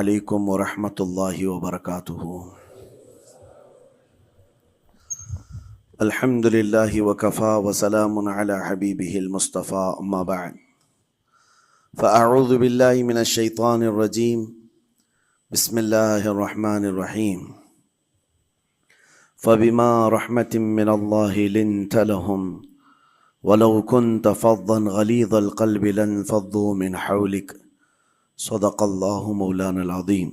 علیکم ورحمۃ اللہ وبرکاتہ۔ الحمد للہ وکفا وسلام علی حبیبہ المصطفیٰ، اما بعد فاعوذ باللہ من الشیطان الرجیم، بسم اللہ الرحمن الرحیم۔ فبما رحمۃ من اللہ لنت لهم ولو كنت فظا غلیظ القلب لانفضوا من حولک، صدق اللہ مولانا العظیم۔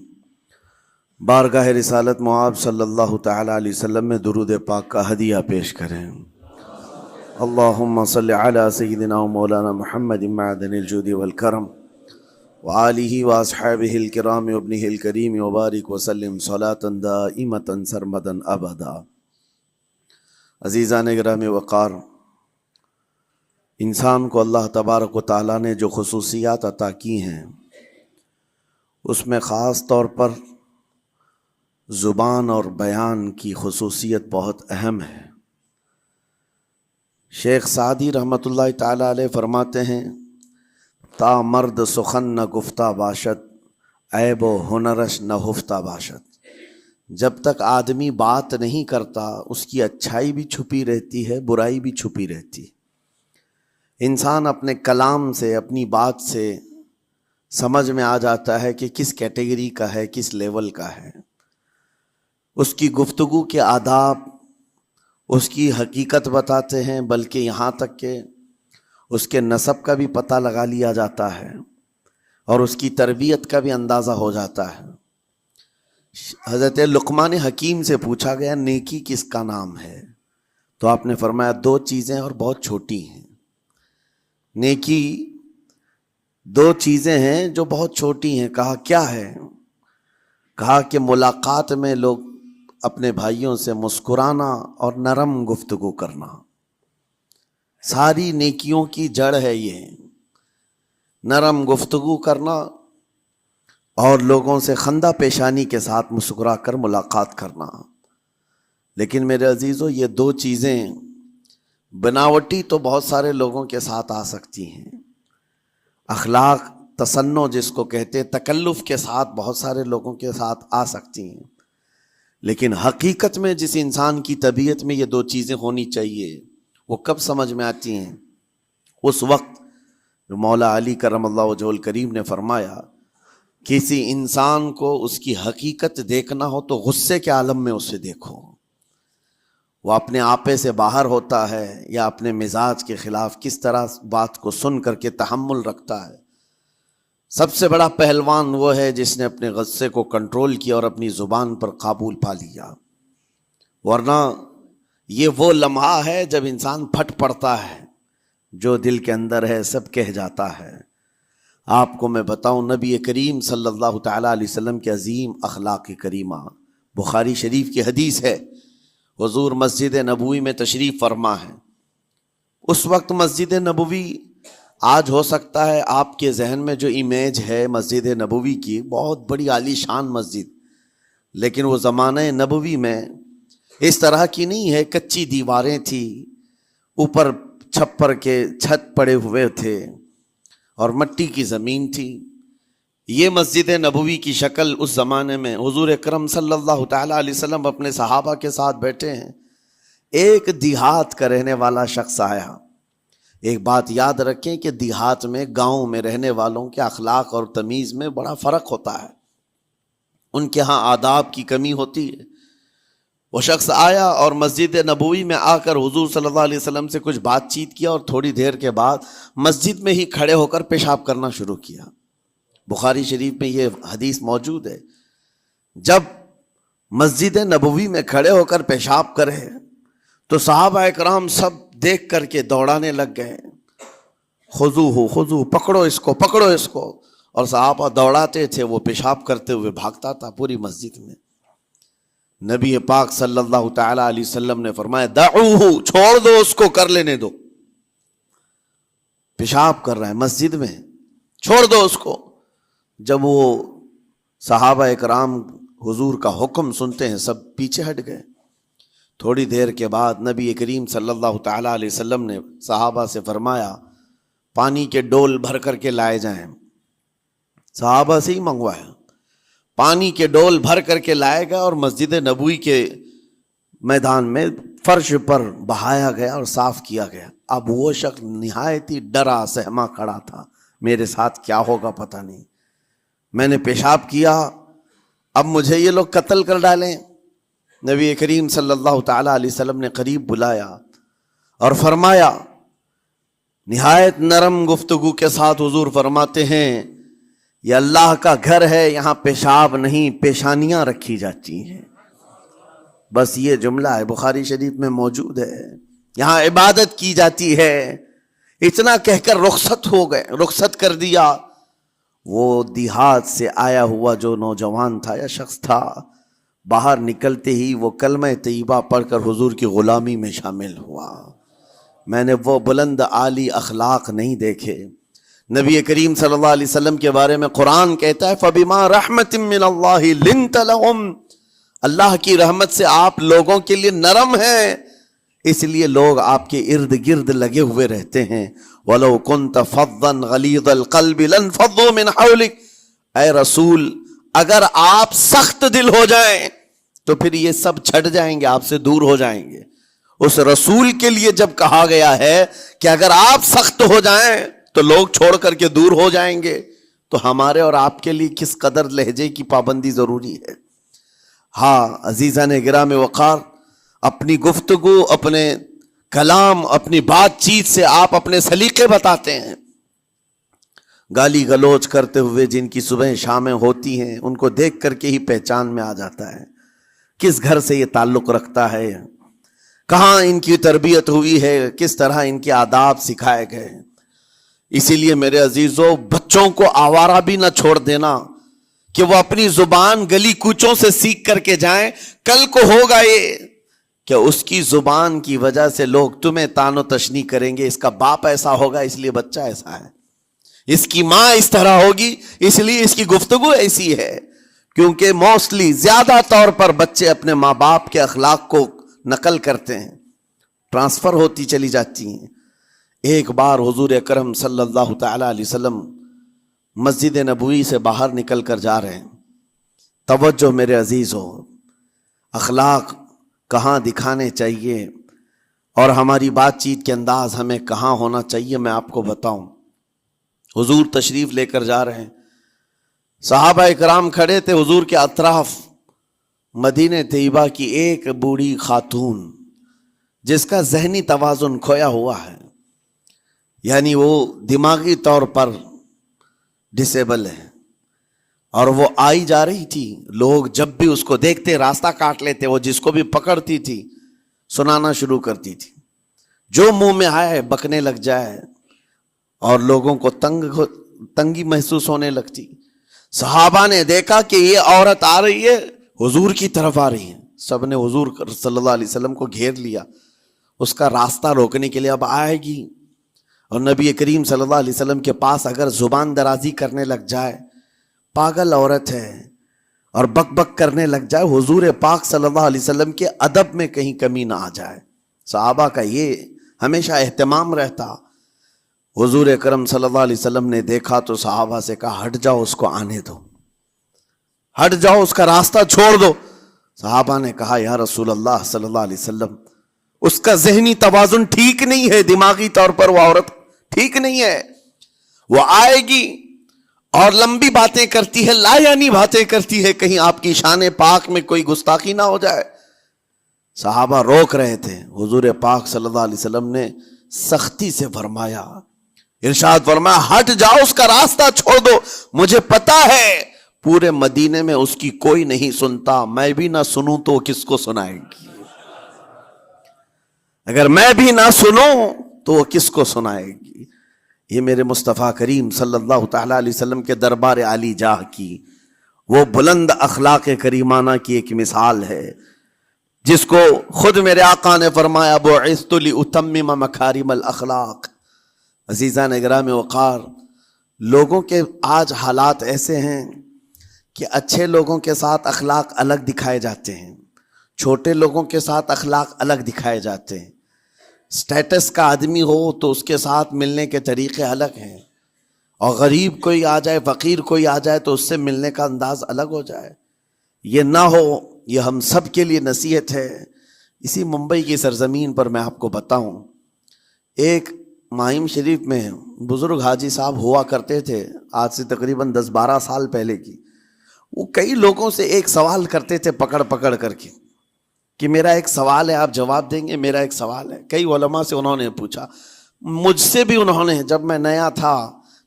بارگاہ رسالت معاب صلی اللہ تعالی علیہ وسلم میں درود پاک کا ہدیہ پیش کریں۔ اللہم صلی علی سیدنا و مولانا محمد معدن الجود والکرم وآلہ واصحابہ الکرام وابنہ الکریم وبارک وسلم صلاۃ دائمۃ سرمدا ابدا۔ عزیزان گرامی وقار، انسان کو اللہ تبارک و تعالیٰ نے جو خصوصیات عطا کی ہیں اس میں خاص طور پر زبان اور بیان کی خصوصیت بہت اہم ہے۔ شیخ سعدی رحمۃ اللہ تعالی علیہ فرماتے ہیں، تا مرد سخن نہ گفتہ باشد، عیب و ہنرش نہ ہفتہ باشد۔ جب تک آدمی بات نہیں کرتا اس کی اچھائی بھی چھپی رہتی ہے، برائی بھی چھپی رہتی ہے۔ انسان اپنے کلام سے، اپنی بات سے سمجھ میں آ جاتا ہے کہ کس کیٹیگری کا ہے، کس لیول کا ہے۔ اس کی گفتگو کے آداب اس کی حقیقت بتاتے ہیں، بلکہ یہاں تک کہ اس کے نسب کا بھی پتہ لگا لیا جاتا ہے اور اس کی تربیت کا بھی اندازہ ہو جاتا ہے۔ حضرت لقمان حکیم سے پوچھا گیا نیکی کس کا نام ہے، تو آپ نے فرمایا دو چیزیں اور بہت چھوٹی ہیں۔ نیکی دو چیزیں ہیں جو بہت چھوٹی ہیں۔ کہا کیا ہے؟ کہا کہ ملاقات میں لوگ اپنے بھائیوں سے مسکرانا اور نرم گفتگو کرنا۔ ساری نیکیوں کی جڑ ہے یہ، نرم گفتگو کرنا اور لوگوں سے خندہ پیشانی کے ساتھ مسکرا کر ملاقات کرنا۔ لیکن میرے عزیزو، یہ دو چیزیں بناوٹی تو بہت سارے لوگوں کے ساتھ آ سکتی ہیں، اخلاق تصنع جس کو کہتے ہیں، تکلف کے ساتھ بہت سارے لوگوں کے ساتھ آ سکتی ہیں، لیکن حقیقت میں جس انسان کی طبیعت میں یہ دو چیزیں ہونی چاہیے وہ کب سمجھ میں آتی ہیں؟ اس وقت جو مولا علی کرم اللہ وجہہ الکریم نے فرمایا کسی انسان کو اس کی حقیقت دیکھنا ہو تو غصے کے عالم میں اسے دیکھو۔ وہ اپنے آپے سے باہر ہوتا ہے یا اپنے مزاج کے خلاف کس طرح بات کو سن کر کے تحمل رکھتا ہے۔ سب سے بڑا پہلوان وہ ہے جس نے اپنے غصے کو کنٹرول کیا اور اپنی زبان پر قابو پا لیا، ورنہ یہ وہ لمحہ ہے جب انسان پھٹ پڑتا ہے، جو دل کے اندر ہے سب کہہ جاتا ہے۔ آپ کو میں بتاؤں، نبی کریم صلی اللہ تعالیٰ علیہ وسلم کے عظیم اخلاق کریمہ، بخاری شریف کی حدیث ہے، حضور مسجد نبوی میں تشریف فرما ہے۔ اس وقت مسجد نبوی، آج ہو سکتا ہے آپ کے ذہن میں جو امیج ہے مسجد نبوی کی، بہت بڑی عالی شان مسجد، لیکن وہ زمانہ نبوی میں اس طرح کی نہیں ہے۔ کچی دیواریں تھی، اوپر چھپر کے چھت پڑے ہوئے تھے اور مٹی کی زمین تھی۔ یہ مسجد نبوی کی شکل اس زمانے میں حضور اکرم صلی اللہ تعالیٰ علیہ وسلم اپنے صحابہ کے ساتھ بیٹھے ہیں۔ ایک دیہات کا رہنے والا شخص آیا۔ ایک بات یاد رکھیں کہ دیہات میں، گاؤں میں رہنے والوں کے اخلاق اور تمیز میں بڑا فرق ہوتا ہے، ان کے ہاں آداب کی کمی ہوتی ہے۔ وہ شخص آیا اور مسجد نبوی میں آ کر حضور صلی اللہ علیہ وسلم سے کچھ بات چیت کیا اور تھوڑی دیر کے بعد مسجد میں ہی کھڑے ہو کر پیشاب کرنا شروع کیا۔ بخاری شریف میں یہ حدیث موجود ہے۔ جب مسجد نبوی میں کھڑے ہو کر پیشاب کرے تو صحابہ اکرام سب دیکھ کر کے دوڑانے لگ گئے، خذوہ خذوہ، پکڑو اس کو، پکڑو اس کو، اور صحابہ دوڑاتے تھے، وہ پیشاب کرتے ہوئے بھاگتا تھا پوری مسجد میں۔ نبی پاک صلی اللہ تعالی علیہ وسلم نے فرمایا دعوہ، چھوڑ دو اس کو، کر لینے دو، پیشاب کر رہا ہے مسجد میں، چھوڑ دو اس کو۔ جب وہ صحابہ اکرام حضور کا حکم سنتے ہیں سب پیچھے ہٹ گئے۔ تھوڑی دیر کے بعد نبی کریم صلی اللہ تعالیٰ علیہ وسلم نے صحابہ سے فرمایا پانی کے ڈول بھر کر کے لائے جائیں۔ صحابہ سے ہی منگوایا، پانی کے ڈول بھر کر کے لایا گیا اور مسجد نبوی کے میدان میں فرش پر بہایا گیا اور صاف کیا گیا. اب وہ شخص نہایت ہی ڈرا سہما کھڑا تھا, میرے ساتھ کیا ہوگا پتہ نہیں, میں نے پیشاب کیا, اب مجھے یہ لوگ قتل کر ڈالیں. نبی کریم صلی اللہ تعالی علیہ وسلم نے قریب بلایا اور فرمایا, نہایت نرم گفتگو کے ساتھ حضور فرماتے ہیں, یہ اللہ کا گھر ہے, یہاں پیشاب نہیں پیشانیاں رکھی جاتی ہیں. بس یہ جملہ ہے, بخاری شریف میں موجود ہے, یہاں عبادت کی جاتی ہے. اتنا کہہ کر رخصت ہو گئے, رخصت کر دیا. وہ دیہات سے آیا ہوا جو نوجوان تھا یا شخص تھا, باہر نکلتے ہی وہ کلمہ طیبہ پڑھ کر حضور کی غلامی میں شامل ہوا. میں نے وہ بلند عالی اخلاق نہیں دیکھے. نبی کریم صلی اللہ علیہ وسلم کے بارے میں قرآن کہتا ہے, فَبِمَا رَحْمَةٍ مِّنَ اللَّهِ لِنْتَ لَهُمْ, اللہ کی رحمت سے آپ لوگوں کے لیے نرم ہیں, اس لیے لوگ آپ کے ارد گرد لگے ہوئے رہتے ہیں. وَلَوْ كُنْتَ فَظًّا غَلِيظَ الْقَلْبِ لَانْفَضُّوا مِنْ حَوْلِكَ, اے رسول اگر آپ سخت دل ہو جائیں تو پھر یہ سب چھٹ جائیں گے, آپ سے دور ہو جائیں گے. اس رسول کے لیے جب کہا گیا ہے کہ اگر آپ سخت ہو جائیں تو لوگ چھوڑ کر کے دور ہو جائیں گے, تو ہمارے اور آپ کے لیے کس قدر لہجے کی پابندی ضروری ہے. ہاں عزیزان گرام وقار, اپنی گفتگو, اپنے کلام, اپنی بات چیت سے آپ اپنے سلیقے بتاتے ہیں. گالی گلوچ کرتے ہوئے جن کی صبح شامیں ہوتی ہیں, ان کو دیکھ کر کے ہی پہچان میں آ جاتا ہے کس گھر سے یہ تعلق رکھتا ہے, کہاں ان کی تربیت ہوئی ہے, کس طرح ان کے آداب سکھائے گئے. اسی لیے میرے عزیزو, بچوں کو آوارہ بھی نہ چھوڑ دینا کہ وہ اپنی زبان گلی کوچوں سے سیکھ کر کے جائیں. کل کو ہوگا یہ کہ اس کی زبان کی وجہ سے لوگ تمہیں تان و تشنیع کریں گے, اس کا باپ ایسا ہوگا اس لیے بچہ ایسا ہے, اس کی ماں اس طرح ہوگی اس لیے اس کی گفتگو ایسی ہے. کیونکہ موسٹلی زیادہ طور پر بچے اپنے ماں باپ کے اخلاق کو نقل کرتے ہیں, ٹرانسفر ہوتی چلی جاتی ہیں. ایک بار حضور اکرم صلی اللہ تعالی علیہ وسلم مسجد نبوی سے باہر نکل کر جا رہے ہیں. توجہ میرے عزیز ہو, اخلاق کہاں دکھانے چاہیے اور ہماری بات چیت کے انداز ہمیں کہاں ہونا چاہیے, میں آپ کو بتاؤں. حضور تشریف لے کر جا رہے ہیں, صحابہ اکرام کھڑے تھے حضور کے اطراف. مدینہ طیبہ کی ایک بوڑھی خاتون جس کا ذہنی توازن کھویا ہوا ہے, یعنی وہ دماغی طور پر ڈسیبل ہے, اور وہ آئی جا رہی تھی. لوگ جب بھی اس کو دیکھتے راستہ کاٹ لیتے, وہ جس کو بھی پکڑتی تھی سنانا شروع کرتی تھی, جو منہ میں آئے بکنے لگ جائے, اور لوگوں کو تنگی محسوس ہونے لگتی. صحابہ نے دیکھا کہ یہ عورت آ رہی ہے, حضور کی طرف آ رہی ہے, سب نے حضور صلی اللہ علیہ وسلم کو گھیر لیا, اس کا راستہ روکنے کے لیے. اب آئے گی اور نبی کریم صلی اللہ علیہ وسلم کے پاس اگر زبان درازی کرنے لگ جائے, پاگل عورت ہے, اور بک بک کرنے لگ جائے, حضور پاک صلی اللہ علیہ وسلم کے ادب میں کہیں کمی نہ آ جائے. صحابہ کا یہ ہمیشہ اہتمام رہتا. حضور اکرم صلی اللہ علیہ وسلم نے دیکھا تو صحابہ سے کہا, ہٹ جاؤ, اس کو آنے دو, ہٹ جاؤ, اس کا راستہ چھوڑ دو. صحابہ نے کہا, یا رسول اللہ صلی اللہ علیہ وسلم, اس کا ذہنی توازن ٹھیک نہیں ہے, دماغی طور پر وہ عورت ٹھیک نہیں ہے. وہ آئے گی اور لمبی باتیں کرتی ہے, لا یعنی باتیں کرتی ہے, کہیں آپ کی شان پاک میں کوئی گستاخی نہ ہو جائے. صحابہ روک رہے تھے. حضور پاک صلی اللہ علیہ وسلم نے سختی سے فرمایا, ارشاد فرمایا, ہٹ جاؤ, اس کا راستہ چھوڑ دو. مجھے پتا ہے پورے مدینے میں اس کی کوئی نہیں سنتا, میں بھی نہ سنوں تو کس کو سنائے گی, اگر میں بھی نہ سنوں تو وہ کس کو سنائے گی. یہ میرے مصطفیٰ کریم صلی اللہ تعالی علیہ وسلم کے دربار عالی جاہ کی وہ بلند اخلاق کریمانہ کی ایک مثال ہے, جس کو خود میرے آقا نے فرمایا, بعثت لأتمم مکارم الاخلاق. عزیزان گرام وقار, لوگوں کے آج حالات ایسے ہیں کہ اچھے لوگوں کے ساتھ اخلاق الگ دکھائے جاتے ہیں, چھوٹے لوگوں کے ساتھ اخلاق الگ دکھائے جاتے ہیں. اسٹیٹس کا آدمی ہو تو اس کے ساتھ ملنے کے طریقے الگ ہیں, اور غریب کوئی آ جائے، فقیر کوئی آ جائے تو اس سے ملنے کا انداز الگ ہو جائے، یہ نہ ہو۔ یہ ہم سب کے لیے نصیحت ہے۔ اسی ممبئی کی سرزمین پر میں آپ کو بتاؤں، ایک ماہم شریف میں بزرگ حاجی صاحب ہوا کرتے تھے، آج سے تقریباً 10-12 سال پہلے کی۔ وہ کئی لوگوں سے ایک سوال کرتے تھے پکڑ پکڑ کر کے کہ میرا ایک سوال ہے، آپ جواب دیں گے، میرا ایک سوال ہے۔ کئی علماء سے انہوں نے پوچھا، مجھ سے بھی انہوں نے، جب میں نیا تھا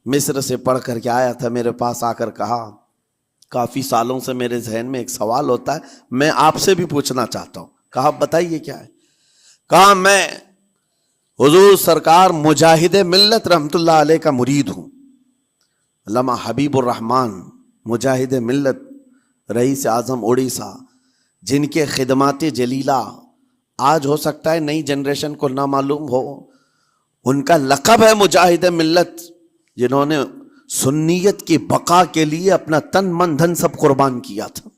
مصر سے پڑھ کر کے آیا تھا، میرے پاس آ کر کہا کافی سالوں سے میرے ذہن میں ایک سوال ہوتا ہے، میں آپ سے بھی پوچھنا چاہتا ہوں۔ کہا بتائیے کیا ہے؟ کہا میں حضور سرکار مجاہد ملت رحمت اللہ علیہ کا مرید ہوں، علامہ حبیب الرحمن مجاہد ملت، رئیس اعظم اڑیسہ، جن کے خدمات جلیلہ آج ہو سکتا ہے نئی جنریشن کو نہ معلوم ہو، ان کا لقب ہے مجاہد ملت، جنہوں نے سنیت کی بقا کے لیے اپنا تن من دھن سب قربان کیا تھا۔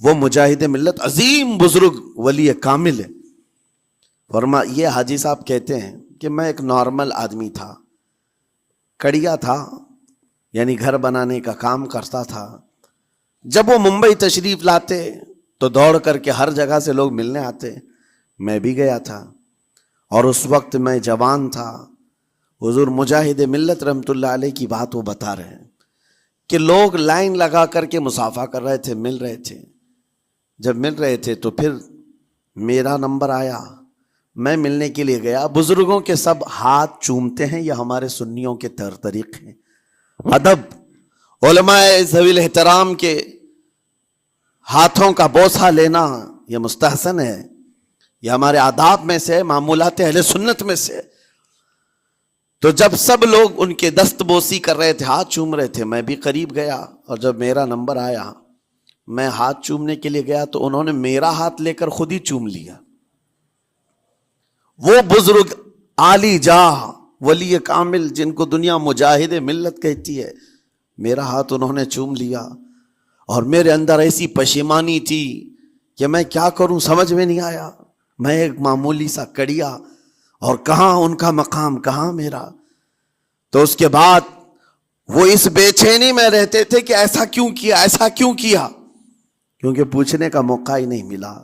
وہ مجاہد ملت عظیم بزرگ ولی کامل ہے۔ فرما یہ حاجی صاحب کہتے ہیں کہ میں ایک نارمل آدمی تھا، کڑیا تھا، یعنی گھر بنانے کا کام کرتا تھا۔ جب وہ ممبئی تشریف لاتے تو دوڑ کر کے ہر جگہ سے لوگ ملنے آتے، میں بھی گیا تھا، اور اس وقت میں جوان تھا۔ حضور مجاہد ملت رحمت اللہ علیہ کی بات وہ بتا رہے ہیں کہ لوگ لائن لگا کر کے مصافحہ کر رہے تھے، مل رہے تھے۔ جب مل رہے تھے تو پھر میرا نمبر آیا، میں ملنے کے لیے گیا۔ بزرگوں کے سب ہاتھ چومتے ہیں، یہ ہمارے سنیوں کے طور طریقے ہیں۔ ادب، علماء ذوی الاحترام کے ہاتھوں کا بوسہ لینا یہ مستحسن ہے، یہ ہمارے آداب میں سے، معمولات اہل سنت میں سے۔ تو جب سب لوگ ان کے دست بوسی کر رہے تھے، ہاتھ چوم رہے تھے، میں بھی قریب گیا، اور جب میرا نمبر آیا میں ہاتھ چومنے کے لیے گیا تو انہوں نے میرا ہاتھ لے کر خود ہی چوم لیا۔ وہ بزرگ عالی جاہ ولی کامل جن کو دنیا مجاہد ملت کہتی ہے، میرا ہاتھ انہوں نے چوم لیا، اور میرے اندر ایسی پشیمانی تھی کہ میں کیا کروں سمجھ میں نہیں آیا۔ میں ایک معمولی سا کڑیا، اور کہاں ان کا مقام کہاں میرا۔ تو اس کے بعد وہ اس بے چینی میں رہتے تھے کہ ایسا کیوں کیا، ایسا کیوں کیا، کیونکہ پوچھنے کا موقع ہی نہیں ملا۔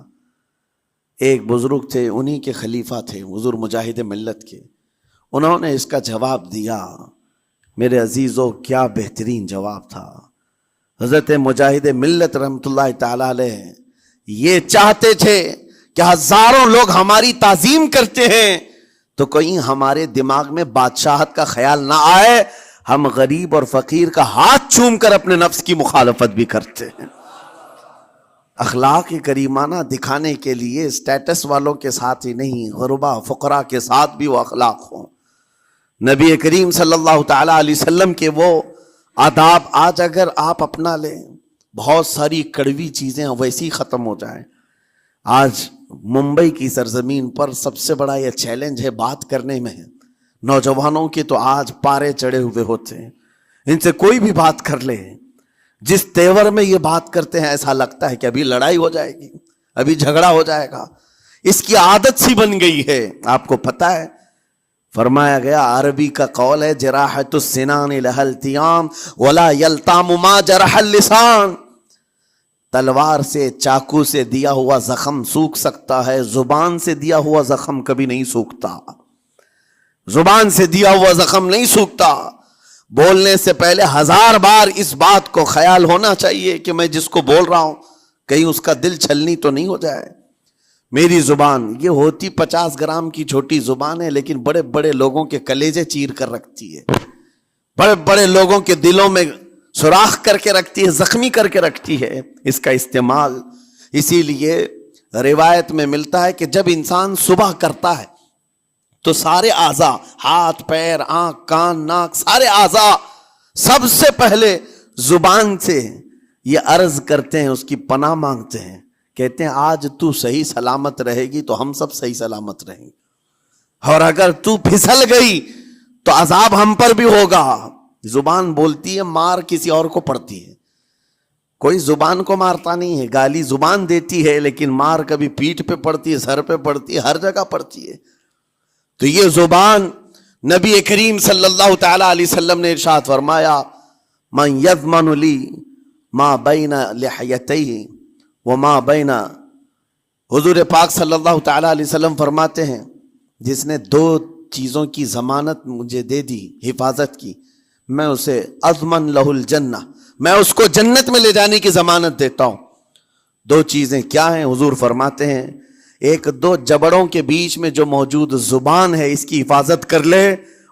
ایک بزرگ تھے، انہی کے خلیفہ تھے حضور مجاہد ملت کے، انہوں نے اس کا جواب دیا۔ میرے عزیزوں کیا بہترین جواب تھا۔ حضرت مجاہد ملت رحمت اللہ تعالی علیہ یہ چاہتے تھے کہ ہزاروں لوگ ہماری تعظیم کرتے ہیں تو کہیں ہمارے دماغ میں بادشاہت کا خیال نہ آئے، ہم غریب اور فقیر کا ہاتھ چوم کر اپنے نفس کی مخالفت بھی کرتے ہیں۔ اخلاق کریمانہ دکھانے کے لیے اسٹیٹس والوں کے ساتھ ہی نہیں، غربا فقراء کے ساتھ بھی وہ اخلاق ہوں۔ نبی کریم صلی اللہ تعالی علیہ وسلم کے وہ آداب آج اگر آپ اپنا لیں، بہت ساری کڑوی چیزیں ویسی ختم ہو جائیں۔ آج ممبئی کی سرزمین پر سب سے بڑا یہ چیلنج ہے بات کرنے میں، نوجوانوں کے تو آج پارے چڑھے ہوئے ہوتے ہیں، ان سے کوئی بھی بات کر لے، جس تیور میں یہ بات کرتے ہیں ایسا لگتا ہے کہ ابھی لڑائی ہو جائے گی، ابھی جھگڑا ہو جائے گا۔ اس کی عادت سی بن گئی ہے۔ آپ کو پتہ ہے فرمایا گیا، عربی کا قول ہے، جراحت السنان لها التیام ولا یلتام ما جرح اللسان۔ تلوار سے، چاقو سے دیا ہوا زخم سوکھ سکتا ہے، زبان سے دیا ہوا زخم کبھی نہیں سوکھتا۔ زبان سے دیا ہوا زخم نہیں سوکھتا۔ بولنے سے پہلے 1000 بار اس بات کو خیال ہونا چاہیے کہ میں جس کو بول رہا ہوں کہیں اس کا دل چھلنی تو نہیں ہو جائے۔ میری زبان یہ ہوتی 50 گرام کی چھوٹی زبان ہے، لیکن بڑے بڑے لوگوں کے کلیجے چیر کر رکھتی ہے، بڑے بڑے لوگوں کے دلوں میں سوراخ کر کے رکھتی ہے، زخمی کر کے رکھتی ہے اس کا استعمال۔ اسی لیے روایت میں ملتا ہے کہ جب انسان صبح کرتا ہے تو سارے اعضاء، ہاتھ پیر آنکھ کان ناک، سارے اعضاء سب سے پہلے زبان سے یہ عرض کرتے ہیں، اس کی پناہ مانگتے ہیں، کہتے ہیں آج تو صحیح سلامت رہے گی تو ہم سب صحیح سلامت رہیں گے، اور اگر تو پھسل گئی تو عذاب ہم پر بھی ہوگا۔ زبان بولتی ہے، مار کسی اور کو پڑتی ہے، کوئی زبان کو مارتا نہیں ہے، گالی زبان دیتی ہے، لیکن مار کبھی پیٹھ پہ پڑتی ہے، سر پہ پڑتی ہے، ہر جگہ پڑتی ہے۔ تو یہ زبان نبی کریم صلی اللہ تعالی علیہ وسلم نے ارشاد فرمایا من یضمن لی ما بین لحیتیہ وما بین، حضور پاک صلی اللہ تعالی علیہ وسلم فرماتے ہیں جس نے دو چیزوں کی ضمانت مجھے دے دی، حفاظت کی، میں اسے اضمن لہ الجنہ، میں اس کو جنت میں لے جانے کی ضمانت دیتا ہوں۔ دو چیزیں کیا ہیں؟ حضور فرماتے ہیں ایک دو جبڑوں کے بیچ میں جو موجود زبان ہے اس کی حفاظت کر لے،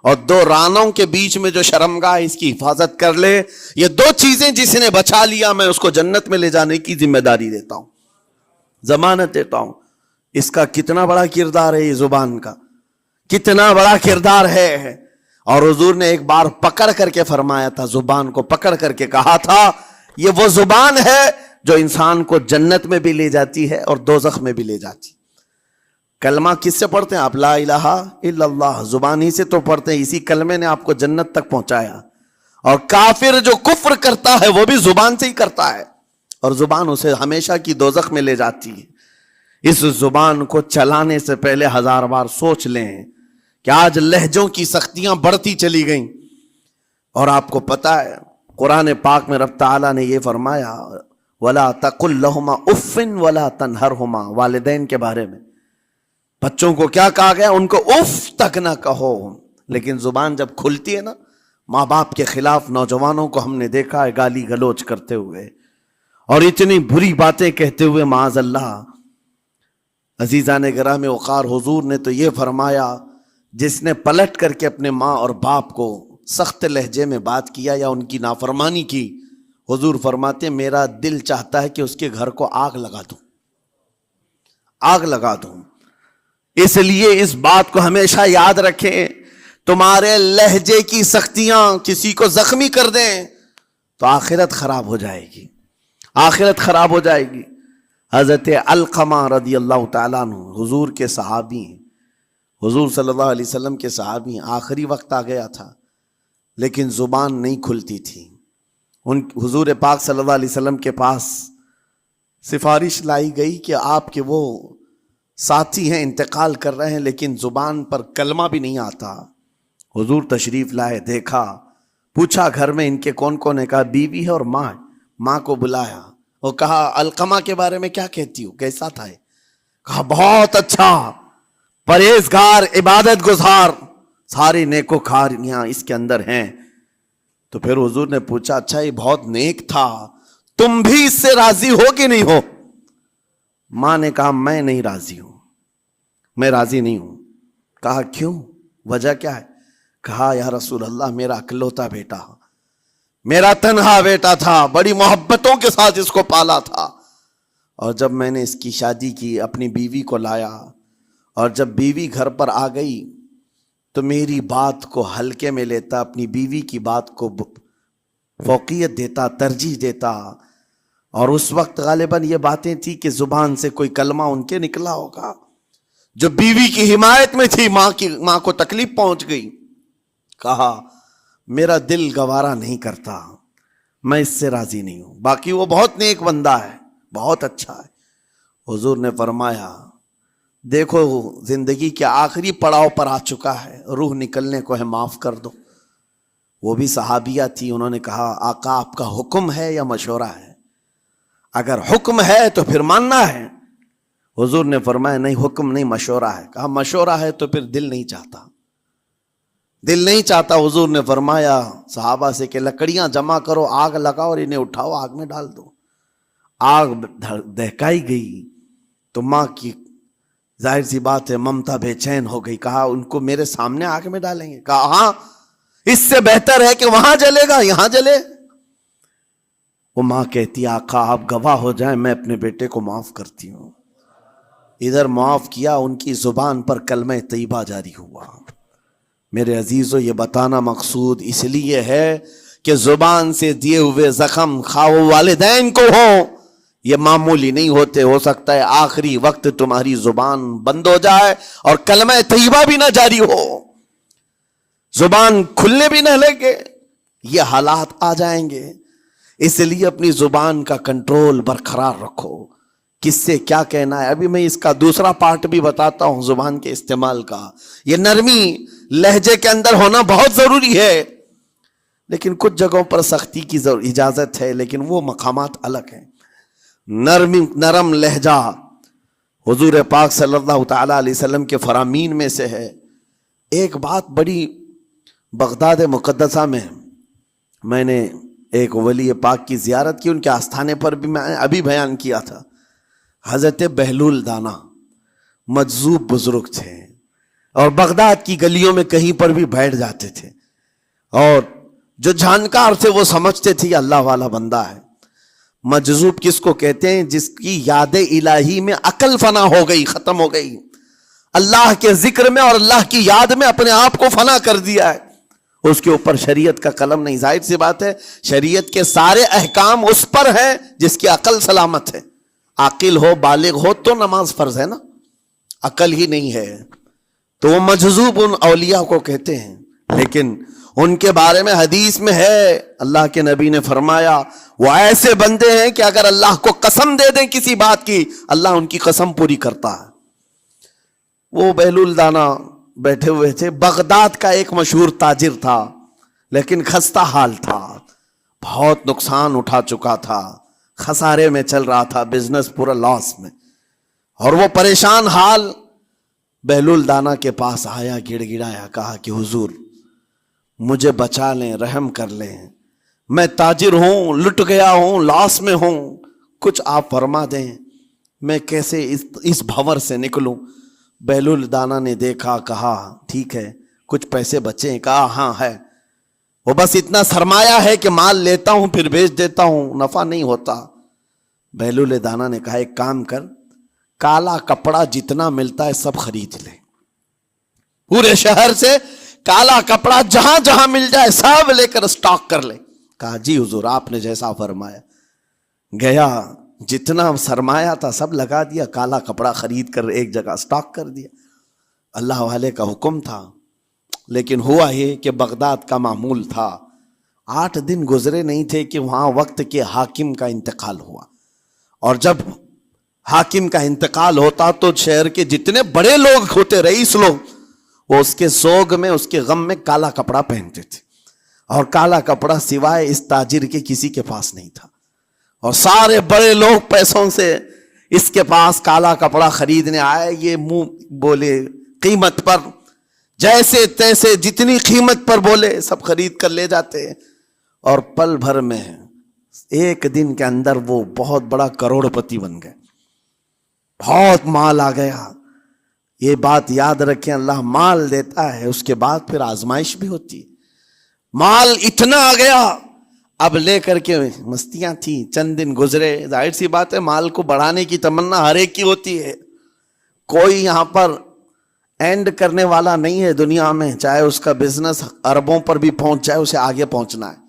اور دو رانوں کے بیچ میں جو شرمگاہ اس کی حفاظت کر لے، یہ دو چیزیں جس نے بچا لیا میں اس کو جنت میں لے جانے کی ذمہ داری دیتا ہوں، ضمانت دیتا ہوں۔ اس کا کتنا بڑا کردار ہے، یہ زبان کا کتنا بڑا کردار ہے۔ اور حضور نے ایک بار پکڑ کر کے فرمایا تھا، زبان کو پکڑ کر کے کہا تھا یہ وہ زبان ہے جو انسان کو جنت میں بھی لے جاتی ہے اور دوزخ میں بھی لے جاتی۔ کلمہ کس سے پڑھتے ہیں آپ؟ لا الہ الا اللہ، زبان ہی سے تو پڑھتے ہیں، اسی کلمے نے آپ کو جنت تک پہنچایا۔ اور کافر جو کفر کرتا ہے وہ بھی زبان سے ہی کرتا ہے، اور زبان اسے ہمیشہ کی دوزخ میں لے جاتی ہے۔ اس زبان کو چلانے سے پہلے 1000 بار سوچ لیں کہ آج لہجوں کی سختیاں بڑھتی چلی گئیں، اور آپ کو پتہ ہے قرآن پاک میں رب تعالیٰ نے یہ فرمایا وَلَا تَقُلْ لَهُمَا اُفٍّ وَلَا تَنْهَرْهُمَا، والدین کے بارے میں بچوں کو کیا کہا گیا؟ ان کو اف تک نہ کہو۔ لیکن زبان جب کھلتی ہے نا، ماں باپ کے خلاف نوجوانوں کو ہم نے دیکھا ہے گالی گلوچ کرتے ہوئے اور اتنی بری باتیں کہتے ہوئے، معاذ اللہ۔ عزیزان گرام وقار، حضور نے تو یہ فرمایا جس نے پلٹ کر کے اپنے ماں اور باپ کو سخت لہجے میں بات کیا یا ان کی نافرمانی کی، حضور فرماتے میرا دل چاہتا ہے کہ اس کے گھر کو آگ لگا دوں، آگ لگا دوں۔ اس لیے اس بات کو ہمیشہ یاد رکھیں، تمہارے لہجے کی سختیاں کسی کو زخمی کر دیں تو آخرت خراب ہو جائے گی، آخرت خراب ہو جائے گی۔ حضرت علقمہ رضی اللہ تعالیٰ عنہ حضور کے صحابی ہیں، حضور صلی اللہ علیہ وسلم کے صحابی ہیں، آخری وقت آ گیا تھا لیکن زبان نہیں کھلتی تھی۔ حضور پاک صلی اللہ علیہ وسلم کے پاس سفارش لائی گئی کہ آپ کے وہ ساتھی ہیں انتقال کر رہے ہیں لیکن زبان پر کلمہ بھی نہیں آتا۔ حضور تشریف لائے، دیکھا، پوچھا گھر میں ان کے کون کون ہے؟ کہا بیوی ہے اور ماں ہے۔ ماں کو بلایا اور کہا علقمہ کے بارے میں کیا کہتی ہو، کیسا تھا؟ کہا بہت اچھا، پرہیزگار، عبادت گزار، ساری نیکوکاریاں اس کے اندر ہیں۔ تو پھر حضور نے پوچھا اچھا یہ بہت نیک تھا، تم بھی اس سے راضی ہو کہ نہیں ہو؟ ماں نے کہا میں نہیں راضی ہوں، میں راضی نہیں ہوں۔ کہا کیوں، وجہ کیا ہے؟ کہا یا رسول اللہ میرا اکلوتا بیٹا، میرا تنہا بیٹا تھا، بڑی محبتوں کے ساتھ اس کو پالا تھا، اور جب میں نے اس کی شادی کی اپنی بیوی کو لایا، اور جب بیوی گھر پر آ گئی تو میری بات کو ہلکے میں لیتا، اپنی بیوی کی بات کو فوقیت دیتا، ترجیح دیتا، اور اس وقت غالباً یہ باتیں تھی کہ زبان سے کوئی کلمہ ان کے نکلا ہوگا جو بیوی کی حمایت میں تھی، ماں کو تکلیف پہنچ گئی۔ کہا میرا دل گوارا نہیں کرتا، میں اس سے راضی نہیں ہوں، باقی وہ بہت نیک بندہ ہے، بہت اچھا ہے۔ حضور نے فرمایا دیکھو زندگی کے آخری پڑاؤ پر آ چکا ہے، روح نکلنے کو ہے، معاف کر دو۔ وہ بھی صحابیہ تھی، انہوں نے کہا آقا آپ کا حکم ہے یا مشورہ ہے؟ اگر حکم ہے تو پھر ماننا ہے۔ حضور نے فرمایا نہیں، حکم نہیں، مشورہ ہے۔ کہا مشورہ ہے تو پھر دل نہیں چاہتا، دل نہیں چاہتا۔ حضور نے فرمایا صحابہ سے کہ لکڑیاں جمع کرو، آگ لگاؤ اور انہیں اٹھاؤ، آگ میں ڈال دو۔ آگ دہکائی گئی تو ماں کی ظاہر سی بات ہے ممتا بے چین ہو گئی۔ کہا ان کو میرے سامنے آگ میں ڈالیں گے؟ کہا ہاں، اس سے بہتر ہے کہ وہاں جلے گا، یہاں جلے۔ وہ ماں کہتی آقا آپ گواہ ہو جائیں، میں اپنے بیٹے کو معاف کرتی ہوں۔ ادھر معاف کیا، ان کی زبان پر کلمہ طیبہ جاری ہوا۔ میرے عزیزو یہ بتانا مقصود اس لیے ہے کہ زبان سے دیے ہوئے زخم خواہ والدین کو ہوں، یہ معمولی نہیں ہوتے۔ ہو سکتا ہے آخری وقت تمہاری زبان بند ہو جائے اور کلمہ طیبہ بھی نہ جاری ہو، زبان کھلنے بھی نہ لگے، یہ حالات آ جائیں گے۔ اس لیے اپنی زبان کا کنٹرول برقرار رکھو، کس سے کیا کہنا ہے۔ ابھی میں اس کا دوسرا پارٹ بھی بتاتا ہوں زبان کے استعمال کا۔ یہ نرمی لہجے کے اندر ہونا بہت ضروری ہے، لیکن کچھ جگہوں پر سختی کی اجازت ہے، لیکن وہ مقامات الگ ہیں۔ نرم لہجہ حضور پاک صلی اللہ تعالی علیہ وسلم کے فرامین میں سے ہے۔ ایک بات بڑی بغداد مقدسہ میں نے ایک ولی پاک کی زیارت کی، ان کے آستانے پر بھی میں ابھی بیان کیا تھا۔ حضرت بہلول دانا مجذوب بزرگ تھے، اور بغداد کی گلیوں میں کہیں پر بھی بیٹھ جاتے تھے، اور جو جانکار تھے وہ سمجھتے تھے یہ اللہ والا بندہ ہے۔ مجذوب کس کو کہتے ہیں؟ جس کی یاد الہی میں عقل فنا ہو گئی، ختم ہو گئی، اللہ کے ذکر میں اور اللہ کی یاد میں اپنے آپ کو فنا کر دیا ہے، اس کے اوپر شریعت کا قلم نہیں۔ ظاہر سی بات ہے شریعت کے سارے احکام اس پر ہیں جس کی عقل سلامت ہے۔ عاقل ہو، بالغ ہو تو نماز فرض ہے نا، عقل ہی نہیں ہے تو وہ مجذوب ان اولیاء کو کہتے ہیں۔ لیکن ان کے بارے میں حدیث میں ہے، اللہ کے نبی نے فرمایا وہ ایسے بندے ہیں کہ اگر اللہ کو قسم دے دیں کسی بات کی، اللہ ان کی قسم پوری کرتا ہے۔ وہ بہلول دانا بیٹھے ہوئے تھے، بغداد کا ایک مشہور تاجر تھا، لیکن خستہ حال تھا، بہت نقصان اٹھا چکا تھا، خسارے میں چل رہا تھا، بزنس پورا لاس میں، اور وہ پریشان حال بہلول دانا کے پاس آیا، گڑ گڑایا، کہا کہ حضور مجھے بچا لیں، رحم کر لیں، میں تاجر ہوں، لٹ گیا ہوں، لاس میں ہوں، کچھ آپ فرما دیں، میں کیسے اس بھنور سے نکلوں؟ بہلول دانا نے دیکھا، کہا ٹھیک ہے کچھ پیسے بچے ہیں؟ کہا ہاں ہے، وہ بس اتنا سرمایہ ہے کہ مال لیتا ہوں پھر بیچ دیتا ہوں، نفع نہیں ہوتا۔ بہلول دانا نے کہا ایک کام کر، کالا کپڑا جتنا ملتا ہے سب خرید لے، پورے شہر سے کالا کپڑا جہاں جہاں مل جائے سب لے کر اسٹاک کر لے۔ کہا جی حضور آپ نے جیسا فرمایا۔ گیا، جتنا سرمایہ تھا سب لگا دیا، کالا کپڑا خرید کر ایک جگہ اسٹاک کر دیا۔ اللہ والے کا حکم تھا، لیکن ہوا یہ کہ بغداد کا معمول تھا، 8 دن گزرے نہیں تھے کہ وہاں وقت کے حاکم کا انتقال ہوا، اور جب حاکم کا انتقال ہوتا تو شہر کے جتنے بڑے لوگ ہوتے، رئیس لوگ، وہ اس کے سوگ میں، اس کے غم میں کالا کپڑا پہنتے تھے، اور کالا کپڑا سوائے اس تاجر کے کسی کے پاس نہیں تھا، اور سارے بڑے لوگ پیسوں سے اس کے پاس کالا کپڑا خریدنے آئے، یہ منہ بولے قیمت پر، جیسے تیسے جتنی قیمت پر بولے سب خرید کر لے جاتے، اور پل بھر میں ایک دن کے اندر وہ بہت بڑا کروڑ پتی بن گئے، بہت مال آ گیا۔ یہ بات یاد رکھیں، اللہ مال دیتا ہے، اس کے بعد پھر آزمائش بھی ہوتی ہے۔ مال اتنا آ گیا، اب لے کر کے مستیاں تھیں، چند دن گزرے، ظاہر سی بات ہے مال کو بڑھانے کی تمنا ہر ایک کی ہوتی ہے، کوئی یہاں پر اینڈ کرنے والا نہیں ہے دنیا میں، چاہے اس کا بزنس اربوں پر بھی پہنچ جائے، اسے آگے پہنچنا ہے۔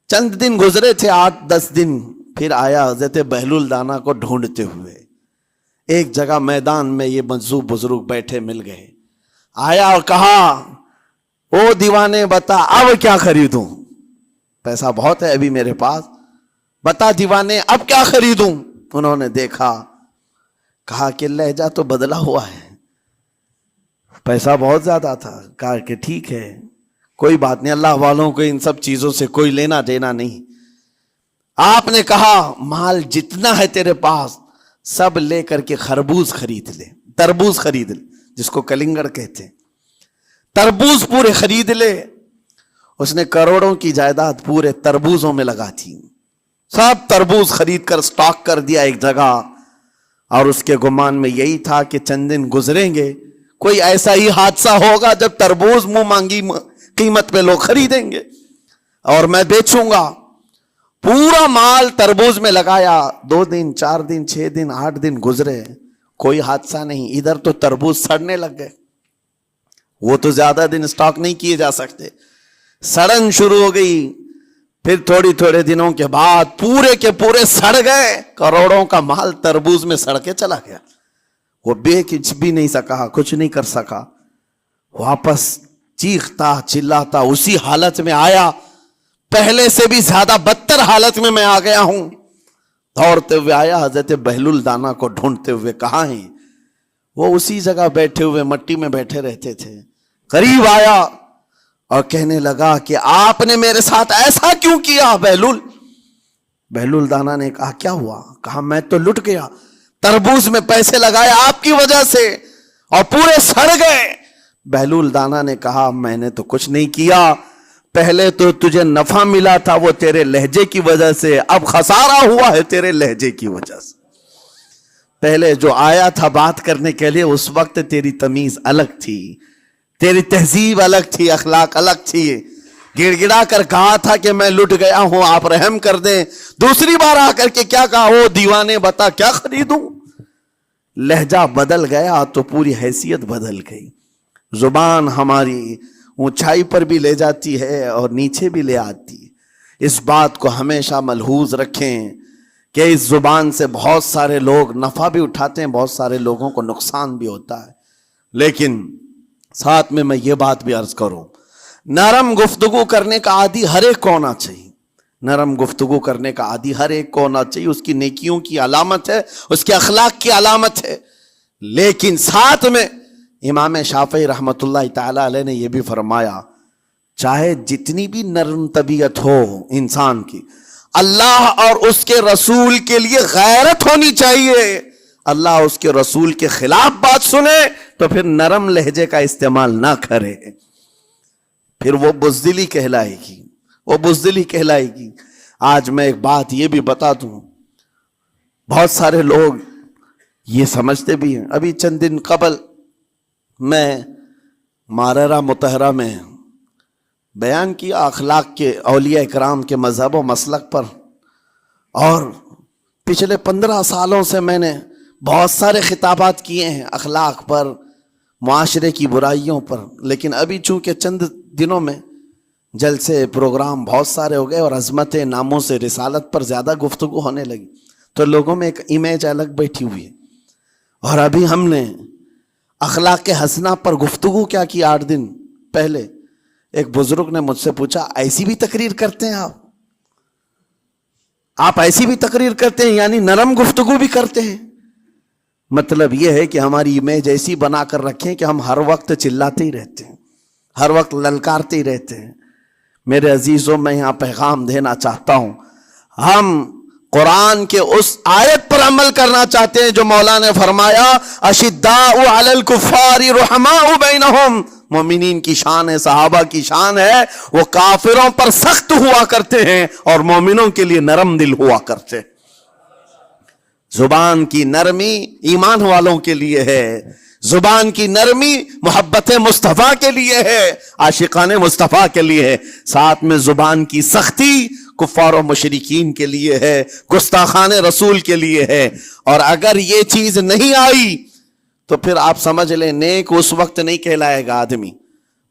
چند دن گزرے تھے، 8-10 دن، پھر آیا حضرت بہلول دانا کو ڈھونڈتے ہوئے، ایک جگہ میدان میں یہ مجذوب بزرگ بیٹھے مل گئے، آیا اور کہا او دیوانے بتا اب کیا خریدوں؟ پیسہ بہت ہے ابھی میرے پاس، بتا دیوانے اب کیا خریدوں؟ انہوں نے دیکھا، کہا کہ لہجہ تو بدلا ہوا ہے، پیسہ بہت زیادہ تھا، کہا کہ ٹھیک ہے کوئی بات نہیں، اللہ والوں کو ان سب چیزوں سے کوئی لینا دینا نہیں۔ آپ نے کہا مال جتنا ہے تیرے پاس سب لے کر کے خربوز خرید لے، تربوز خرید لے، جس کو کلنگڑ کہتے ہیں، تربوز پورے خرید لے۔ اس نے کروڑوں کی جائیداد پورے تربوزوں میں لگا تھی، سب تربوز خرید کر سٹاک کر دیا ایک جگہ، اور اس کے گمان میں یہی تھا کہ چند دن گزریں گے، کوئی ایسا ہی حادثہ ہوگا جب تربوز منہ مانگی قیمت پہ لوگ خریدیں گے اور میں بیچوں گا۔ پورا مال تربوز میں لگایا، 2 دن 4 دن 6 دن 8 دن گزرے، کوئی حادثہ نہیں۔ ادھر تو تربوز سڑنے لگ گئے، وہ تو زیادہ دن سٹاک نہیں کیے جا سکتے، سڑن شروع ہو گئی۔ پھر تھوڑے دنوں کے بعد پورے کے پورے سڑ گئے، کروڑوں کا مال تربوز میں سڑ کے چلا گیا۔ وہ کچھ بھی نہیں سکا، کچھ نہیں کر سکا، واپس چیختا چلاتا اسی حالت میں آیا، پہلے سے بھی زیادہ بدتر حالت میں آ گیا ہوں۔ دوڑتے ہوئے آیا، حضرت بہلول دانا کو ڈھونڈتے ہوئے، کہاں ہیں؟ وہ اسی جگہ بیٹھے ہوئے مٹی میں بیٹھے رہتے تھے، قریب آیا اور کہنے لگا کہ آپ نے میرے ساتھ ایسا کیوں کیا بہلول؟ بہلول دانا نے کہا کیا ہوا؟ کہا میں تو لٹ گیا، تربوز میں پیسے لگائے آپ کی وجہ سے اور پورے سڑ گئے۔ بہلول دانا نے کہا میں نے تو کچھ نہیں کیا، پہلے تو تجھے نفع ملا تھا وہ تیرے لہجے کی وجہ سے، اب خسارہ ہوا ہے تیرے لہجے کی وجہ سے۔ پہلے جو آیا تھا بات کرنے کے لیے اس وقت تیری تمیز الگ تھی، تیری تہذیب الگ تھی، اخلاق الگ تھی، گڑ گڑا کر کہا تھا کہ میں لٹ گیا ہوں آپ رحم کر دیں۔ دوسری بار آ کر کے کیا کہا؟ او دیوانے بتا کیا خریدوں؟ لہجہ بدل گیا تو پوری حیثیت بدل گئی۔ زبان ہماری اونچائی پر بھی لے جاتی ہے اور نیچے بھی لے آتی ہے۔ اس بات کو ہمیشہ ملحوظ رکھیں کہ اس زبان سے بہت سارے لوگ نفع بھی اٹھاتے ہیں، بہت سارے لوگوں کو نقصان بھی ہوتا ہے۔ لیکن ساتھ میں یہ بات بھی عرض کروں، نرم گفتگو کرنے کا عادی ہر ایک کو ہونا چاہیے، نرم گفتگو کرنے کا عادی ہر ایک کو ہونا چاہیے، اس کی نیکیوں کی علامت ہے، اس کے اخلاق کی علامت ہے۔ لیکن ساتھ میں امام شافعی رحمت اللہ تعالی علیہ نے یہ بھی فرمایا، چاہے جتنی بھی نرم طبیعت ہو انسان کی، اللہ اور اس کے رسول کے لیے غیرت ہونی چاہیے۔ اللہ اس کے رسول کے خلاف بات سنے تو پھر نرم لہجے کا استعمال نہ کرے، پھر وہ بزدلی کہلائے گی، وہ بزدلی کہلائے گی۔ آج میں ایک بات یہ بھی بتا دوں، بہت سارے لوگ یہ سمجھتے بھی ہیں، ابھی چند دن قبل میں ماررہ مطہرہ میں بیان کیا اخلاق کے اولیاء اکرام کے مذہب و مسلک پر، اور پچھلے 15 سالوں سے میں نے بہت سارے خطابات کیے ہیں اخلاق پر، معاشرے کی برائیوں پر، لیکن ابھی چونکہ چند دنوں میں جلسے پروگرام بہت سارے ہو گئے اور عظمت ناموس رسالت پر زیادہ گفتگو ہونے لگی تو لوگوں میں ایک امیج الگ بیٹھی ہوئی ہے۔ اور ابھی ہم نے اخلاق حسنہ پر گفتگو کیا کی 8 دن پہلے، ایک بزرگ نے مجھ سے پوچھا ایسی بھی تقریر کرتے ہیں آپ ایسی بھی تقریر کرتے ہیں، یعنی نرم گفتگو بھی کرتے ہیں؟ مطلب یہ ہے کہ ہماری امیج ایسی بنا کر رکھیں کہ ہم ہر وقت چلاتے ہی رہتے ہیں، ہر وقت للکارتے ہی رہتے ہیں۔ میرے عزیزوں میں یہاں پیغام دینا چاہتا ہوں، ہم قرآن کے اس آیت پر عمل کرنا چاہتے ہیں جو مولا نے فرمایا اشداء علی الکفار رحماء بینہم، مومنین کی شان ہے، صحابہ کی شان ہے، وہ کافروں پر سخت ہوا کرتے ہیں اور مومنوں کے لیے نرم دل ہوا کرتے ہیں۔ زبان کی نرمی ایمان والوں کے لیے ہے، زبان کی نرمی محبت مصطفیٰ کے لیے ہے، عاشقان مصطفیٰ کے لیے ہے، ساتھ میں زبان کی سختی کفار و مشرکین کے لیے ہے، گستاخان رسول کے لیے ہے۔ اور اگر یہ چیز نہیں آئی تو پھر آپ سمجھ لیں نیک اس وقت نہیں کہلائے گا آدمی۔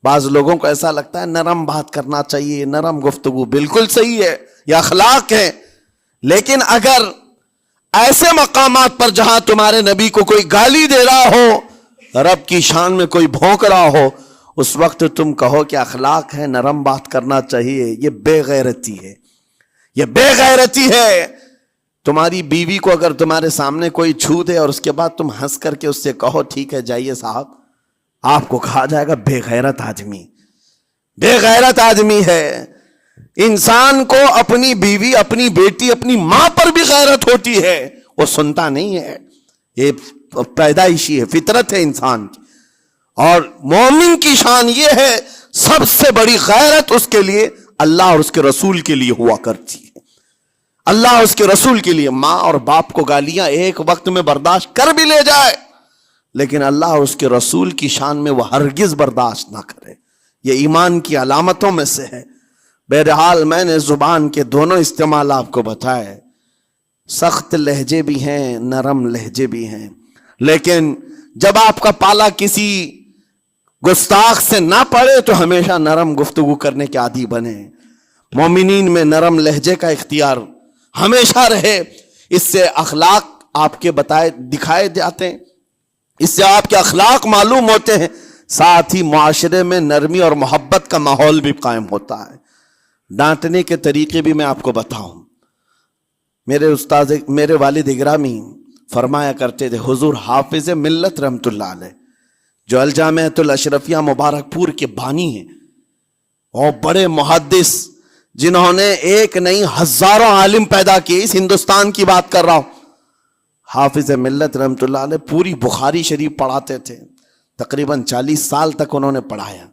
بعض لوگوں کو ایسا لگتا ہے نرم بات کرنا چاہیے، نرم گفتگو، بالکل صحیح ہے، یہ اخلاق ہے، لیکن اگر ایسے مقامات پر جہاں تمہارے نبی کو کوئی گالی دے رہا ہو، رب کی شان میں کوئی بھونک رہا ہو، اس وقت تم کہو کہ اخلاق ہے، نرم بات کرنا چاہیے، یہ بے غیرتی ہے، یہ بے غیرتی ہے۔ تمہاری بیوی کو اگر تمہارے سامنے کوئی چھو دے اور اس کے بعد تم ہنس کر کے اس سے کہو ٹھیک ہے جائیے صاحب، آپ کو کہا جائے گا بے غیرت آدمی، بے غیرت آدمی ہے۔ انسان کو اپنی بیوی، اپنی بیٹی، اپنی ماں پر بھی غیرت ہوتی ہے، وہ سنتا نہیں ہے، یہ پیدائشی ہے، فطرت ہے انسان کی۔ اور مومن کی شان یہ ہے، سب سے بڑی غیرت اس کے لیے اللہ اور اس کے رسول کے لیے ہوا کرتی ہے، اللہ اور اس کے رسول کے لیے۔ ماں اور باپ کو گالیاں ایک وقت میں برداشت کر بھی لے جائے، لیکن اللہ اور اس کے رسول کی شان میں وہ ہرگز برداشت نہ کرے، یہ ایمان کی علامتوں میں سے ہے۔ بہرحال میں نے زبان کے دونوں استعمال آپ کو بتائے، سخت لہجے بھی ہیں، نرم لہجے بھی ہیں، لیکن جب آپ کا پالا کسی گستاخ سے نہ پڑے تو ہمیشہ نرم گفتگو کرنے کے عادی بنے۔ مومنین میں نرم لہجے کا اختیار ہمیشہ رہے، اس سے اخلاق آپ کے بتائے دکھائے جاتے ہیں، اس سے آپ کے اخلاق معلوم ہوتے ہیں، ساتھ ہی معاشرے میں نرمی اور محبت کا ماحول بھی قائم ہوتا ہے۔ ڈانٹنے کے طریقے بھی میں آپ کو بتاؤں، میرے والد اگرامی فرمایا کرتے تھے، حضور حافظ ملت رحمت اللہ علیہ جو الجامعۃ الاشرفیہ مبارک پور کے بانی ہیں اور بڑے محدث، جنہوں نے ایک نہیں ہزاروں عالم پیدا کیے، اس ہندوستان کی بات کر رہا ہوں، حافظ ملت رحمۃ اللہ علیہ پوری بخاری شریف پڑھاتے تھے، تقریباً 40 سال تک انہوں نے پڑھایا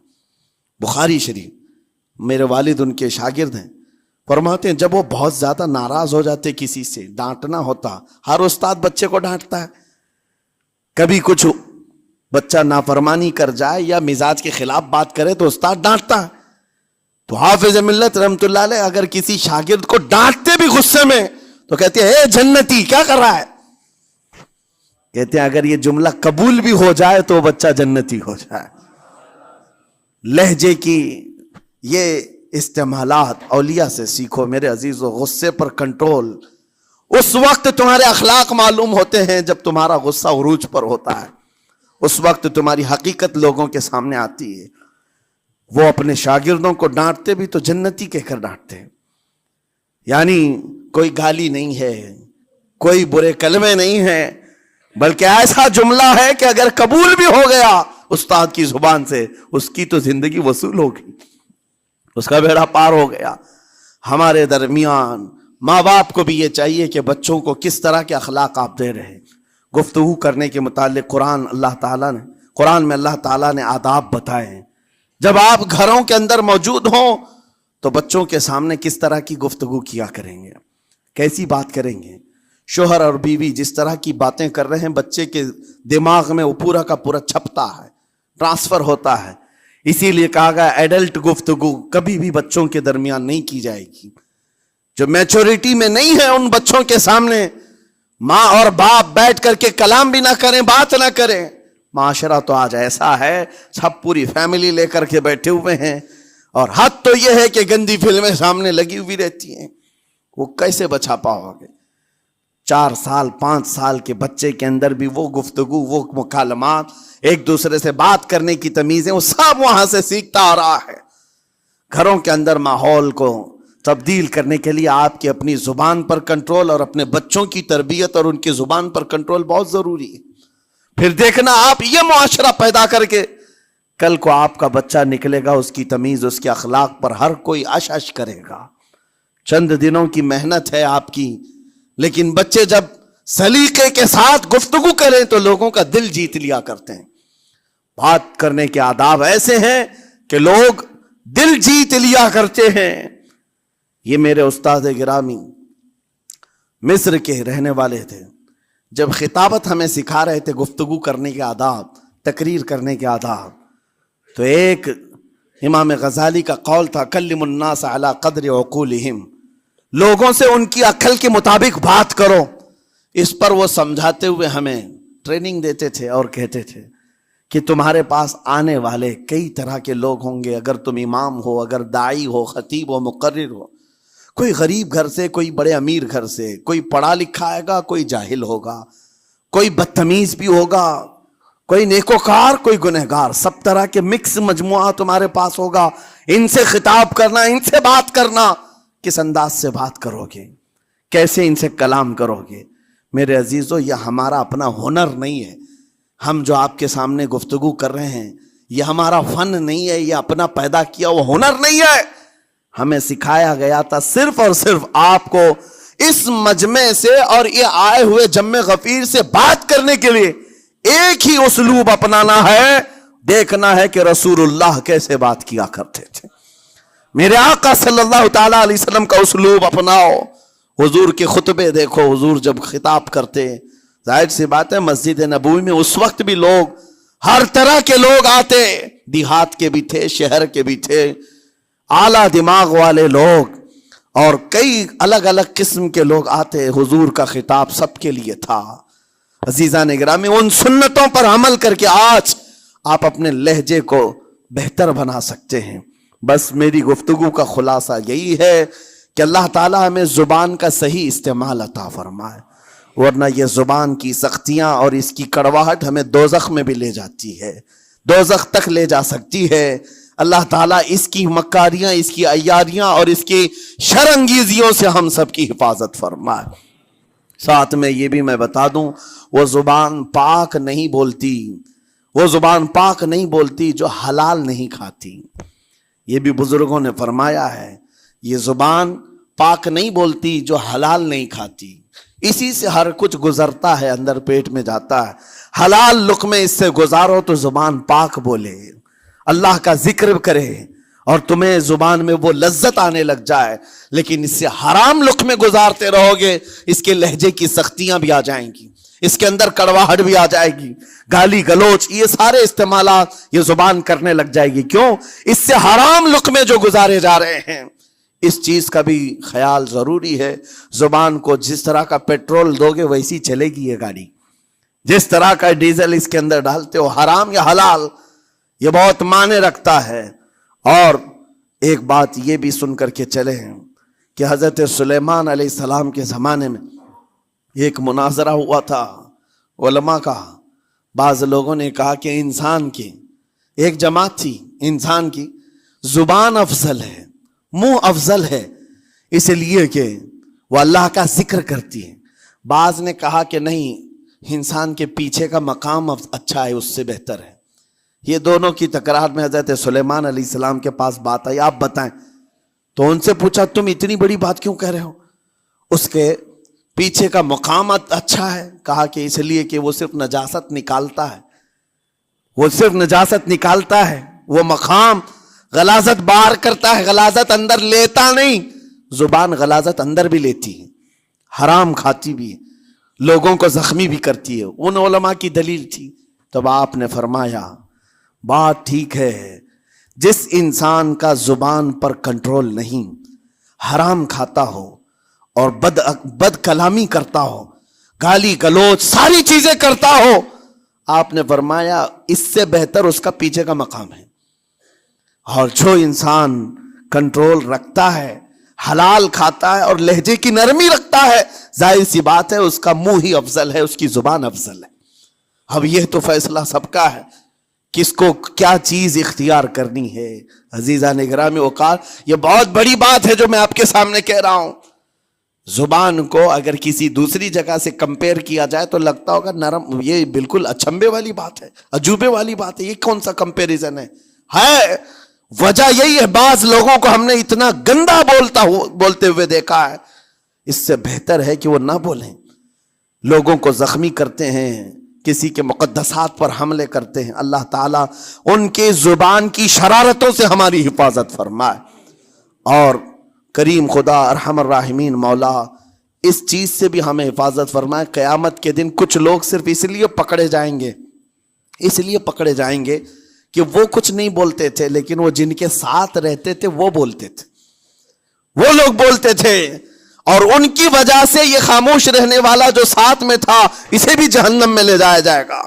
بخاری شریف. میرے والد ان کے شاگرد ہیں. فرماتے ہیں جب وہ بہت زیادہ ناراض ہو جاتے کسی سے، ڈانٹنا ہوتا، ہر استاد بچے کو ڈانٹتا ہے، کبھی کچھ بچہ نافرمانی کر جائے یا مزاج کے خلاف بات کرے تو استاد ڈانٹتا ہے. تو حافظ ملت رحمۃ اللہ علیہ اگر کسی شاگرد کو ڈانٹتے بھی غصے میں تو کہتے ہیں اے جنتی کیا کر رہا ہے. کہتے ہیں اگر یہ جملہ قبول بھی ہو جائے تو بچہ جنتی ہو جائے. لہجے کی یہ استعمالات اولیاء سے سیکھو میرے عزیزو. غصے پر کنٹرول اس وقت تمہارے اخلاق معلوم ہوتے ہیں جب تمہارا غصہ عروج پر ہوتا ہے، اس وقت تمہاری حقیقت لوگوں کے سامنے آتی ہے. وہ اپنے شاگردوں کو ڈانٹتے بھی تو جنتی کہہ کر ڈانٹتے ہیں، یعنی کوئی گالی نہیں ہے، کوئی برے کلمے نہیں ہیں، بلکہ ایسا جملہ ہے کہ اگر قبول بھی ہو گیا استاد کی زبان سے، اس کی تو زندگی وصول ہوگی، اس کا بیڑا پار ہو گیا. ہمارے درمیان ماں باپ کو بھی یہ چاہیے کہ بچوں کو کس طرح کے اخلاق آپ دے رہے ہیں. گفتگو کرنے کے متعلق قرآن میں اللہ تعالیٰ نے آداب بتائے ہیں. جب آپ گھروں کے اندر موجود ہوں تو بچوں کے سامنے کس طرح کی گفتگو کیا کریں گے، کیسی بات کریں گے. شوہر اور بیوی جس طرح کی باتیں کر رہے ہیں بچے کے دماغ میں وہ پورا کا پورا چھپتا ہے، ٹرانسفر ہوتا ہے. اسی لیے کہا گیا ایڈلٹ گفتگو کبھی بھی بچوں کے درمیان نہیں کی جائے گی. جو میچورٹی میں نہیں ہے ان بچوں کے سامنے ماں اور باپ بیٹھ کر کے کلام بھی نہ کریں، بات نہ کریں. معاشرہ تو آج ایسا ہے، سب پوری فیملی لے کر کے بیٹھے ہوئے ہیں، اور حد تو یہ ہے کہ گندی فلمیں سامنے لگی ہوئی رہتی ہیں. وہ کیسے بچا پاؤ گے؟ 4 سال 5 سال کے بچے کے اندر بھی وہ گفتگو، وہ مکالمات، ایک دوسرے سے بات کرنے کی تمیزیں، وہ سب وہاں سے سیکھتا آ رہا ہے. گھروں کے اندر ماحول کو تبدیل کرنے کے لیے آپ کی اپنی زبان پر کنٹرول اور اپنے بچوں کی تربیت اور ان کی زبان پر کنٹرول بہت ضروری ہے. پھر دیکھنا آپ یہ معاشرہ پیدا کر کے کل کو آپ کا بچہ نکلے گا، اس کی تمیز، اس کے اخلاق پر ہر کوئی اش اش کرے گا. چند دنوں کی محنت ہے آپ کی، لیکن بچے جب سلیقے کے ساتھ گفتگو کریں تو لوگوں کا دل جیت لیا کرتے ہیں. بات کرنے کے آداب ایسے ہیں کہ لوگ دل جیت لیا کرتے ہیں. یہ میرے استاد گرامی مصر کے رہنے والے تھے. جب خطابت ہمیں سکھا رہے تھے گفتگو کرنے کے آداب، تقریر کرنے کے آداب، تو ایک امام غزالی کا قول تھا کلم الناس علی قدر عقولہم، لوگوں سے ان کی عقل کے مطابق بات کرو. اس پر وہ سمجھاتے ہوئے ہمیں ٹریننگ دیتے تھے اور کہتے تھے کہ تمہارے پاس آنے والے کئی طرح کے لوگ ہوں گے. اگر تم امام ہو، اگر داعی ہو، خطیب ہو، مقرر ہو، کوئی غریب گھر سے، کوئی بڑے امیر گھر سے، کوئی پڑھا لکھا آئے گا، کوئی جاہل ہوگا، کوئی بدتمیز بھی ہوگا، کوئی نیکوکار، کوئی گنہگار، سب طرح کے مکس مجموعہ تمہارے پاس ہوگا. ان سے خطاب کرنا، ان سے بات کرنا، کس انداز سے بات کرو گے، کیسے ان سے کلام کرو گے. میرے عزیزو یہ ہمارا اپنا ہنر نہیں ہے. ہم جو آپ کے سامنے گفتگو کر رہے ہیں یہ ہمارا فن نہیں ہے، یہ اپنا پیدا کیا وہ ہنر نہیں ہے. ہمیں سکھایا گیا تھا صرف اور صرف آپ کو اس مجمع سے اور یہ آئے ہوئے جمع غفیر سے بات کرنے کے لیے ایک ہی اسلوب اپنانا ہے. دیکھنا ہے کہ رسول اللہ کیسے بات کیا کرتے تھے. میرے آقا صلی اللہ تعالی علیہ وسلم کا اسلوب اپناؤ. حضور کے خطبے دیکھو، حضور جب خطاب کرتے، ظاہر سی بات ہے مسجد نبوی میں اس وقت بھی لوگ، ہر طرح کے لوگ آتے، دیہات کے بھی تھے، شہر کے بھی تھے، اعلیٰ دماغ والے لوگ اور کئی الگ الگ قسم کے لوگ آتے. حضور کا خطاب سب کے لیے تھا. عزیزان گرامی، ان سنتوں پر عمل کر کے آج آپ اپنے لہجے کو بہتر بنا سکتے ہیں. بس میری گفتگو کا خلاصہ یہی ہے کہ اللہ تعالیٰ ہمیں زبان کا صحیح استعمال عطا فرمائے، ورنہ یہ زبان کی سختیاں اور اس کی کڑواہٹ ہمیں دوزخ میں بھی لے جاتی ہے، دوزخ تک لے جا سکتی ہے. اللہ تعالیٰ اس کی مکاریاں، اس کی عیاریاں اور اس کی شرانگیزیوں سے ہم سب کی حفاظت فرمائے. ساتھ میں یہ بھی میں بتا دوں، وہ زبان پاک نہیں بولتی، وہ زبان پاک نہیں بولتی جو حلال نہیں کھاتی. یہ بھی بزرگوں نے فرمایا ہے، یہ زبان پاک نہیں بولتی جو حلال نہیں کھاتی. اسی سے ہر کچھ گزرتا ہے، اندر پیٹ میں جاتا ہے. حلال لقمے اس سے گزارو تو زبان پاک بولے، اللہ کا ذکر کرے اور تمہیں زبان میں وہ لذت آنے لگ جائے. لیکن اس سے حرام لقمے گزارتے رہو گے، اس کے لہجے کی سختیاں بھی آ جائیں گی، اس کے اندر کڑواہٹ بھی آ جائے گی، گالی گلوچ، یہ سارے استعمالات یہ زبان کرنے لگ جائے گی. کیوں؟ اس سے حرام لقمے جو گزارے جا رہے ہیں. اس چیز کا بھی خیال ضروری ہے. زبان کو جس طرح کا پیٹرول دو گے ویسی چلے گی یہ گاڑی. جس طرح کا ڈیزل اس کے اندر ڈالتے ہو، حرام یا حلال، یہ بہت معنی رکھتا ہے. اور ایک بات یہ بھی سن کر کے چلے ہیں کہ حضرت سلیمان علیہ السلام کے زمانے میں ایک مناظرہ ہوا تھا علماء کا. بعض لوگوں نے کہا کہ انسان کی ایک جماعت تھی، انسان کی زبان افضل ہے، منہ افضل ہے، اس لیے کہ وہ اللہ کا ذکر کرتی ہے. بعض نے کہا کہ نہیں، انسان کے پیچھے کا مقام اچھا ہے، اس سے بہتر ہے. یہ دونوں کی تکرار میں حضرت سلیمان علیہ السلام کے پاس بات آئی، آپ بتائیں. تو ان سے پوچھا تم اتنی بڑی بات کیوں کہہ رہے ہو؟ اس کے پیچھے کا مقام اچھا ہے. کہا کہ اس لیے کہ وہ صرف نجاست نکالتا ہے، وہ صرف نجاست نکالتا ہے، وہ مقام غلاظت باہر کرتا ہے، غلاظت اندر لیتا نہیں. زبان غلاظت اندر بھی لیتی ہے، حرام کھاتی بھی ہے، لوگوں کو زخمی بھی کرتی ہے. ان علماء کی دلیل تھی. تب آپ نے فرمایا بات ٹھیک ہے، جس انسان کا زبان پر کنٹرول نہیں، حرام کھاتا ہو اور بد کلامی کرتا ہو، گالی گلوچ ساری چیزیں کرتا ہو، آپ نے فرمایا اس سے بہتر اس کا پیچھے کا مقام ہے. اور جو انسان کنٹرول رکھتا ہے، حلال کھاتا ہے اور لہجے کی نرمی رکھتا ہے، ظاہر سی بات ہے اس کا منہ ہی افضل ہے، اس کی زبان افضل ہے. اب یہ تو فیصلہ سب کا ہے، کس کو کیا چیز اختیار کرنی ہے. عزیزان گرامی اوقات، یہ بہت بڑی بات ہے جو میں آپ کے سامنے کہہ رہا ہوں. زبان کو اگر کسی دوسری جگہ سے کمپیئر کیا جائے تو لگتا ہوگا نرم، یہ بالکل اچنبے والی بات ہے، عجوبے والی بات ہے، یہ کون سا کمپیریزن ہے. وجہ یہی ہے، بعض لوگوں کو ہم نے اتنا گندا بولتے ہوئے دیکھا ہے. اس سے بہتر ہے کہ وہ نہ بولیں. لوگوں کو زخمی کرتے ہیں، کسی کے مقدسات پر حملے کرتے ہیں. اللہ تعالیٰ ان کے زبان کی شرارتوں سے ہماری حفاظت فرمائے. اور کریم خدا ارحم الراحمین مولا اس چیز سے بھی ہمیں حفاظت فرمائے. قیامت کے دن کچھ لوگ صرف اس لیے پکڑے جائیں گے کہ وہ کچھ نہیں بولتے تھے، لیکن وہ جن کے ساتھ رہتے تھے وہ بولتے تھے، وہ لوگ بولتے تھے، اور ان کی وجہ سے یہ خاموش رہنے والا جو ساتھ میں تھا اسے بھی جہنم میں لے جایا جائے گا.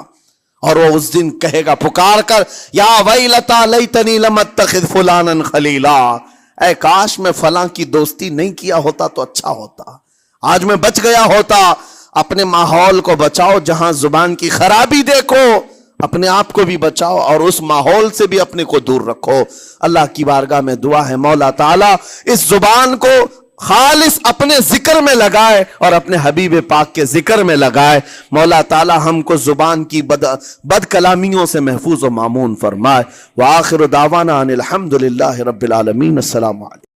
اور وہ اس دن کہے گا پکار کر، یا ویلتا لیتنی لم اتخذ فلانا خلیلا، اے کاش میں فلاں کی دوستی نہیں کیا ہوتا تو اچھا ہوتا، آج میں بچ گیا ہوتا. اپنے ماحول کو بچاؤ، جہاں زبان کی خرابی دیکھو اپنے آپ کو بھی بچاؤ اور اس ماحول سے بھی اپنے کو دور رکھو. اللہ کی بارگاہ میں دعا ہے مولا تعالیٰ اس زبان کو خالص اپنے ذکر میں لگائے اور اپنے حبیب پاک کے ذکر میں لگائے. مولا تعالیٰ ہم کو زبان کی بد کلامیوں سے محفوظ و مامون فرمائے. وآخر دعوانا ان الحمد للہ رب العالمین. السلام علیکم.